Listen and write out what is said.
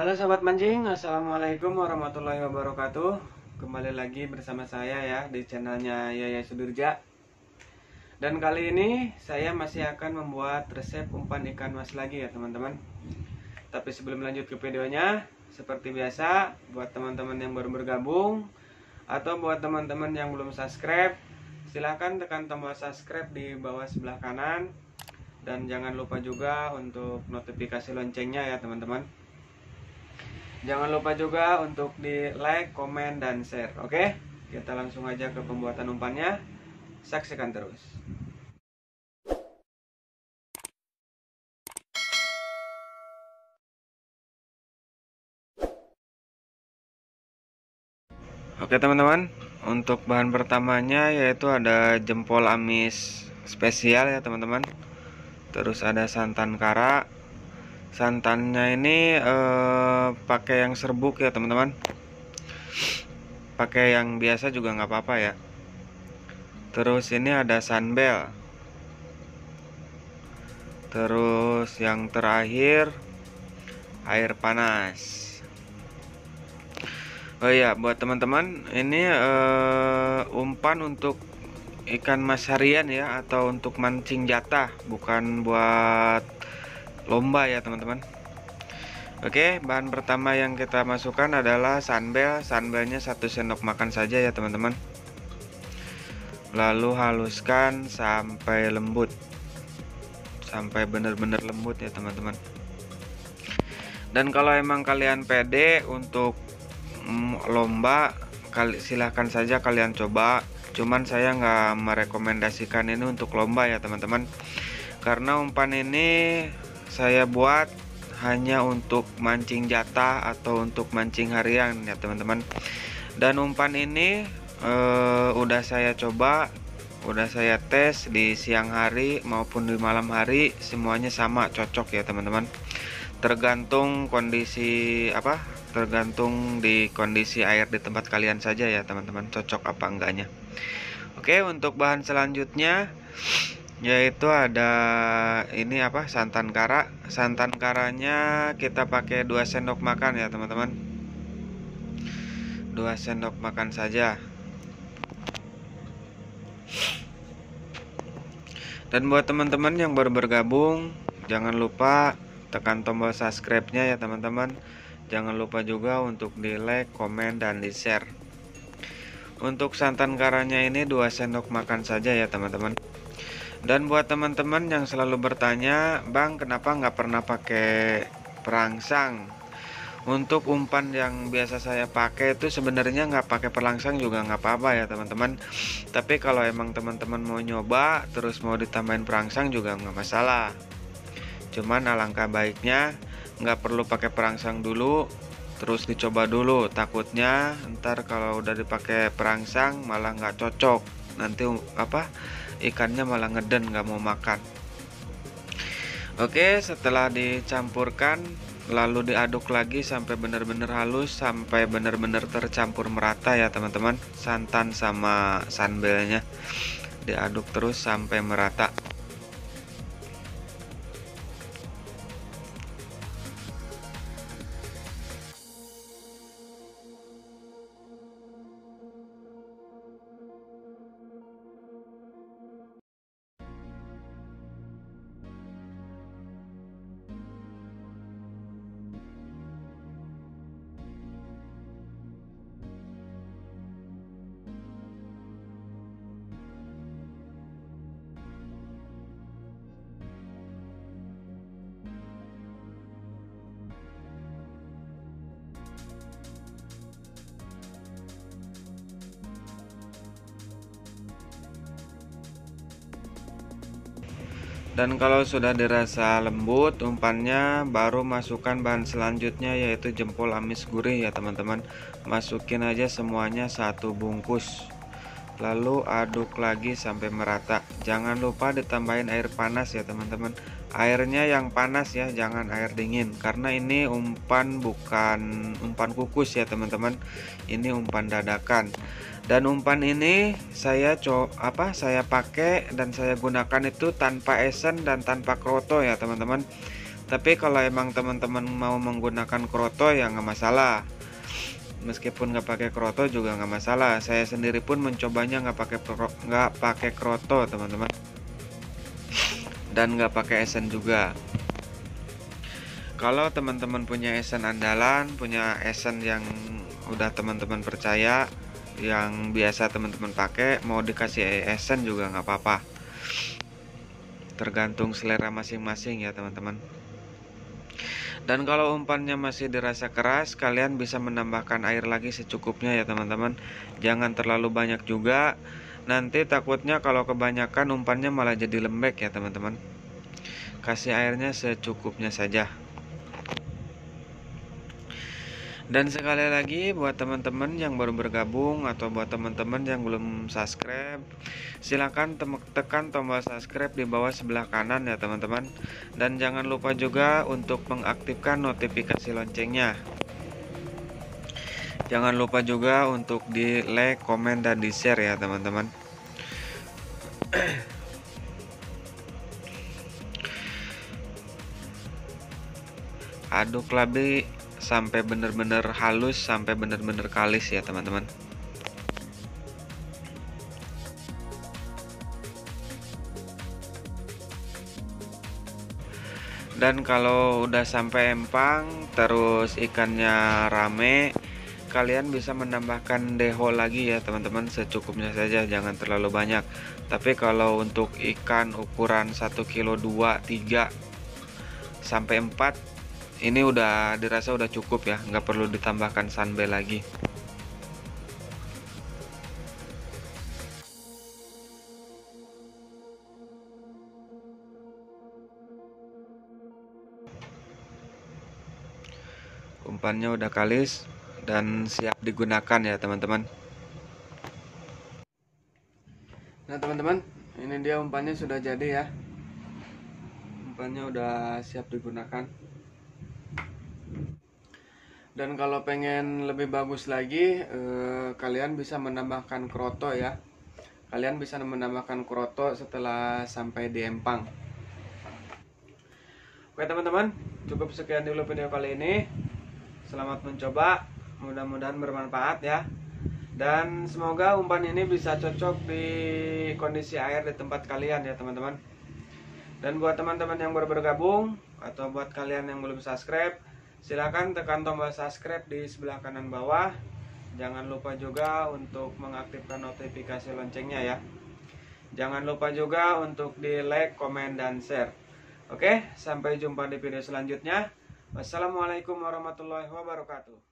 Halo sahabat mancing, assalamualaikum warahmatullahi wabarakatuh. Kembali lagi bersama saya ya di channelnya Yaya Sudirja. Dan kali ini saya masih akan membuat resep umpan ikan mas lagi ya teman-teman. Tapi sebelum lanjut ke videonya, seperti biasa buat teman-teman yang baru bergabung atau buat teman-teman yang belum subscribe, silahkan tekan tombol subscribe di bawah sebelah kanan. Dan jangan lupa juga untuk notifikasi loncengnya ya teman-teman. Jangan lupa juga untuk di like, komen, dan share. Oke, kita langsung aja ke pembuatan umpannya. Saksikan terus. Oke teman-teman, untuk bahan pertamanya yaitu ada jempol amis spesial ya teman-teman. Terus ada santan kara. Santannya ini pakai yang serbuk ya teman-teman. Pakai yang biasa juga nggak apa-apa ya. Terus ini ada sunbel. Terus yang terakhir air panas. Oh iya, buat teman-teman ini umpan untuk ikan mas harian ya, atau untuk mancing jatah, bukan buat lomba ya teman-teman. Oke, bahan pertama yang kita masukkan adalah sunbel. Sunbelnya 1 sendok makan saja ya teman-teman. Lalu haluskan sampai lembut, sampai benar-benar lembut ya teman-teman. Dan kalau emang kalian pede untuk lomba, silahkan saja kalian coba. Cuman saya nggak merekomendasikan ini untuk lomba ya teman-teman, karena umpan ini saya buat hanya untuk mancing jatah atau untuk mancing harian ya teman-teman. Dan umpan ini udah saya coba, udah saya tes di siang hari maupun di malam hari, semuanya sama, cocok ya teman-teman. Tergantung kondisi tergantung di kondisi air di tempat kalian saja ya teman-teman, cocok apa enggaknya. Oke, untuk bahan selanjutnya yaitu ada ini santan kara. Santan karanya kita pakai 2 sendok makan ya teman-teman, 2 sendok makan saja. Dan buat teman-teman yang baru bergabung, jangan lupa tekan tombol subscribe-nya ya teman-teman. Jangan lupa juga untuk di like, komen, dan di share. Untuk santan karanya ini 2 sendok makan saja ya teman-teman. Dan buat teman-teman yang selalu bertanya, Bang, kenapa nggak pernah pakai perangsang? Untuk umpan yang biasa saya pakai itu sebenarnya nggak pakai perangsang juga nggak apa-apa ya teman-teman. Tapi kalau emang teman-teman mau nyoba terus mau ditambahin perangsang juga nggak masalah. Cuman alangkah baiknya nggak perlu pakai perangsang dulu, terus dicoba dulu. Takutnya ntar kalau udah dipakai perangsang malah nggak cocok, nanti ikannya malah ngeden, nggak mau makan. Oke, setelah dicampurkan lalu diaduk lagi sampai benar-benar halus, sampai benar-benar tercampur merata ya teman-teman. Santan sama sunbelnya diaduk terus sampai merata. Dan kalau sudah dirasa lembut umpannya, baru masukkan bahan selanjutnya yaitu jempol amis gurih ya teman-teman. Masukin aja semuanya 1 bungkus, lalu aduk lagi sampai merata. Jangan lupa ditambahin air panas ya teman-teman. Airnya yang panas ya, jangan air dingin, karena ini umpan bukan umpan kukus ya teman-teman, ini umpan dadakan. Dan umpan ini saya pakai dan saya gunakan itu tanpa esen dan tanpa kroto ya teman-teman. Tapi kalau emang teman-teman mau menggunakan kroto ya nggak masalah. Meskipun nggak pakai kroto juga nggak masalah. Saya sendiri pun mencobanya nggak pakai kroto teman-teman, dan nggak pakai esen juga. Kalau teman-teman punya esen andalan, punya esen yang udah teman-teman percaya, yang biasa teman-teman pakai, mau dikasih esen juga nggak apa-apa. Tergantung selera masing-masing ya teman-teman. Dan kalau umpannya masih dirasa keras, kalian bisa menambahkan air lagi secukupnya ya teman-teman. Jangan terlalu banyak juga, nanti takutnya kalau kebanyakan umpannya malah jadi lembek ya teman-teman. Kasih airnya secukupnya saja. Dan sekali lagi buat teman-teman yang baru bergabung atau buat teman-teman yang belum subscribe, silakan tekan tombol subscribe di bawah sebelah kanan ya teman-teman. Dan jangan lupa juga untuk mengaktifkan notifikasi loncengnya. Jangan lupa juga untuk di like, komen, dan di share ya teman-teman. Aduk lagi sampai bener-bener halus, sampai bener-bener kalis ya teman-teman. Dan kalau udah sampai empang terus ikannya rame, kalian bisa menambahkan deho lagi ya teman-teman, secukupnya saja, jangan terlalu banyak. Tapi kalau untuk ikan ukuran 1 kilo 2, 3 sampai 4, ini udah dirasa udah cukup ya, nggak perlu ditambahkan sunbel lagi. Umpannya udah kalis dan siap digunakan ya teman-teman. Nah teman-teman, ini dia umpannya sudah jadi ya. Umpannya udah siap digunakan. Dan kalau pengen lebih bagus lagi, kalian bisa menambahkan kroto ya. Kalian bisa menambahkan kroto setelah sampai di empang. Oke teman-teman, cukup sekian dulu video kali ini. Selamat mencoba, mudah-mudahan bermanfaat ya. Dan semoga umpan ini bisa cocok di kondisi air di tempat kalian ya teman-teman. Dan buat teman-teman yang baru bergabung atau buat kalian yang belum subscribe, silakan tekan tombol subscribe di sebelah kanan bawah. Jangan lupa juga untuk mengaktifkan notifikasi loncengnya ya. Jangan lupa juga untuk di like, komen, dan share. Oke, sampai jumpa di video selanjutnya. Wassalamualaikum warahmatullahi wabarakatuh.